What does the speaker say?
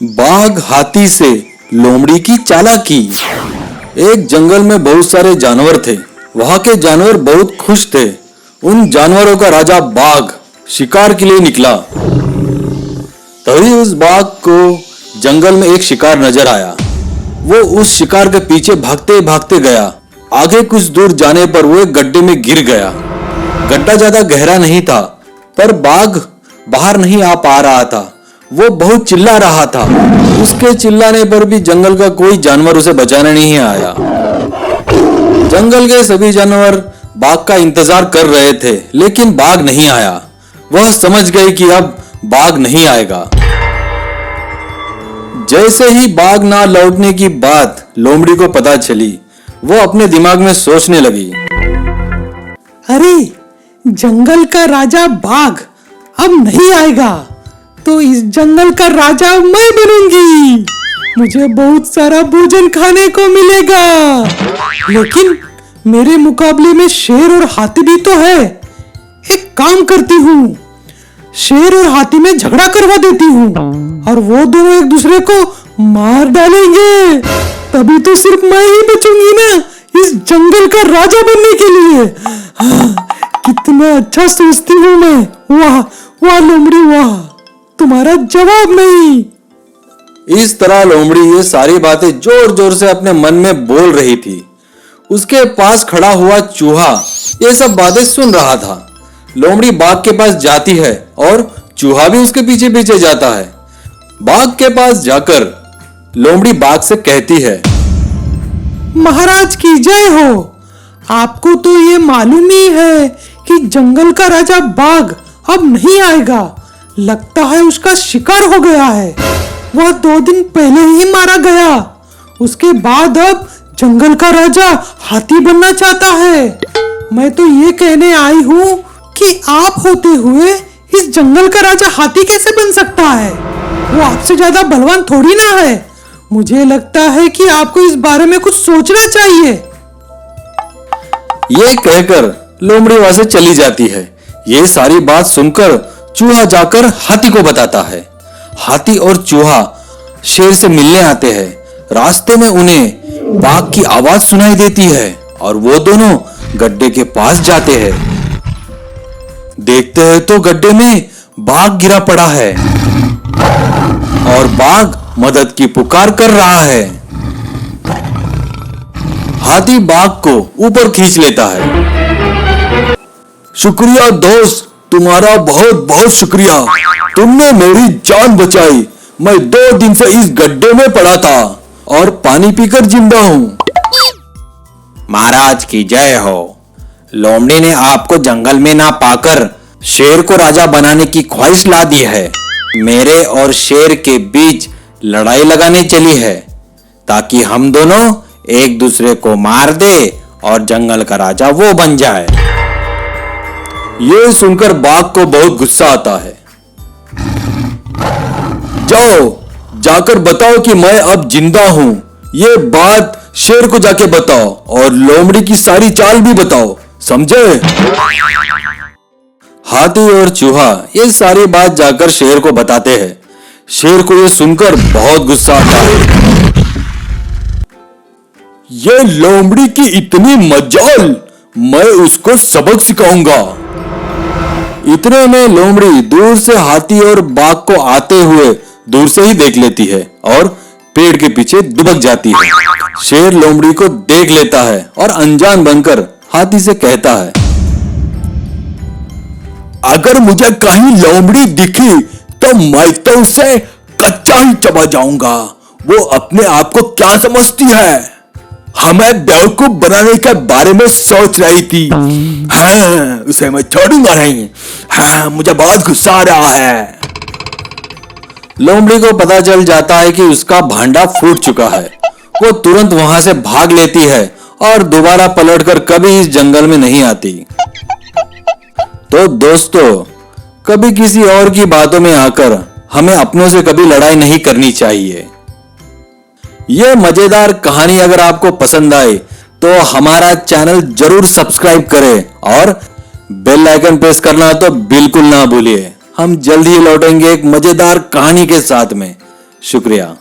बाघ हाथी से लोमड़ी की चालाकी। एक जंगल में बहुत सारे जानवर थे। वहां के जानवर बहुत खुश थे। उन जानवरों का राजा बाघ शिकार के लिए निकला। तभी उस बाघ को जंगल में एक शिकार नजर आया। वो उस शिकार के पीछे भागते भागते गया। आगे कुछ दूर जाने पर वो एक गड्ढे में गिर गया। गड्ढा ज्यादा गहरा नहीं था, पर बाघ बाहर नहीं आ पा रहा था। वो बहुत चिल्ला रहा था। उसके चिल्लाने पर भी जंगल का कोई जानवर उसे बचाने नहीं आया। जंगल के सभी जानवर बाघ का इंतजार कर रहे थे, लेकिन बाघ नहीं आया। वह समझ गए कि अब बाघ नहीं आएगा। जैसे ही बाघ ना लौटने की बात लोमड़ी को पता चली, वो अपने दिमाग में सोचने लगी, अरे जंगल का राजा बाघ अब नहीं आएगा, तो इस जंगल का राजा मैं बनूंगी। मुझे बहुत सारा भोजन खाने को मिलेगा। लेकिन मेरे मुकाबले में शेर और हाथी भी तो है। एक काम करती हूँ, शेर और हाथी में झगड़ा करवा देती हूँ और वो दोनों एक दूसरे को मार डालेंगे। तभी तो सिर्फ मैं ही बचूंगी ना इस जंगल का राजा बनने के लिए। कितना अच्छा सोचती हूँ मैं। वाह वाह लोमड़ी वाह, तुम्हारा जवाब नहीं। इस तरह लोमड़ी ये सारी बातें जोर जोर से अपने मन में बोल रही थी। उसके पास खड़ा हुआ चूहा ये सब बातें सुन रहा था। लोमड़ी बाघ के पास जाती है और चूहा भी उसके पीछे पीछे जाता है। बाघ के पास जाकर लोमड़ी बाघ से कहती है, महाराज की जय हो। आपको तो ये मालूम ही है कि जंगल का राजा बाघ अब नहीं आएगा। लगता है उसका शिकार हो गया है। वह 2 दिन पहले ही मारा गया। उसके बाद अब जंगल का राजा हाथी बनना चाहता है। मैं तो ये कहने आई हूँ कि आप होते हुए इस जंगल का राजा हाथी कैसे बन सकता है? वो आपसे ज्यादा बलवान थोड़ी ना है। मुझे लगता है कि आपको इस बारे में कुछ सोचना चाहिए। ये कहकर लोमड़ी वहां से चली जाती है। ये सारी बात सुनकर चूहा जाकर हाथी को बताता है। हाथी और चूहा शेर से मिलने आते हैं। रास्ते में उन्हें बाघ की आवाज सुनाई देती है और वो दोनों गड्ढे के पास जाते हैं। देखते हैं तो गड्ढे में बाघ गिरा पड़ा है और बाघ मदद की पुकार कर रहा है। हाथी बाघ को ऊपर खींच लेता है। शुक्रिया दोस्त, तुम्हारा बहुत बहुत शुक्रिया। तुमने मेरी जान बचाई। मैं 2 दिन से इस गड्ढे में पड़ा था और पानी पीकर जिंदा हूँ। महाराज की जय हो। लोमड़ी ने आपको जंगल में ना पाकर शेर को राजा बनाने की ख्वाहिश ला दी है। मेरे और शेर के बीच लड़ाई लगाने चली है ताकि हम दोनों एक दूसरे को मार दे और जंगल का राजा वो बन जाए। ये सुनकर बाघ को बहुत गुस्सा आता है। जाओ जाकर बताओ कि मैं अब जिंदा हूं। ये बात शेर को जाके बताओ और लोमड़ी की सारी चाल भी बताओ, समझे? हाथी और चूहा ये सारी बात जाकर शेर को बताते हैं। शेर को ये सुनकर बहुत गुस्सा आता है। ये लोमड़ी की इतनी मजाल, मैं उसको सबक सिखाऊंगा। इतने में लोमड़ी दूर से हाथी और बाघ को आते हुए दूर से ही देख लेती है और पेड़ के पीछे दुबक जाती है। शेर लोमड़ी को देख लेता है और अनजान बनकर हाथी से कहता है, अगर मुझे कहीं लोमड़ी दिखी तो मैं तो उसे कच्चा ही चबा जाऊंगा। वो अपने आप को क्या समझती है? हमें बेवकूफ बनाने के बारे में सोच रही थी। हाँ, उसे मैं छोड़ूंगा नहीं। हाँ, मुझे बहुत गुस्सा आ रहा है। लोमड़ी को पता चल जाता है कि उसका भांडा फूट चुका है। वो तुरंत वहां से भाग लेती है और दोबारा पलटकर कभी इस जंगल में नहीं आती। तो दोस्तों, कभी किसी और की बातों में आकर हमें अपनों से कभी लड़ाई नहीं करनी चाहिए। यह मजेदार कहानी अगर आपको पसंद आए तो हमारा चैनल जरूर सब्सक्राइब करें और बेल आइकन प्रेस करना तो बिल्कुल ना भूलिए। हम जल्द ही लौटेंगे एक मजेदार कहानी के साथ में। शुक्रिया।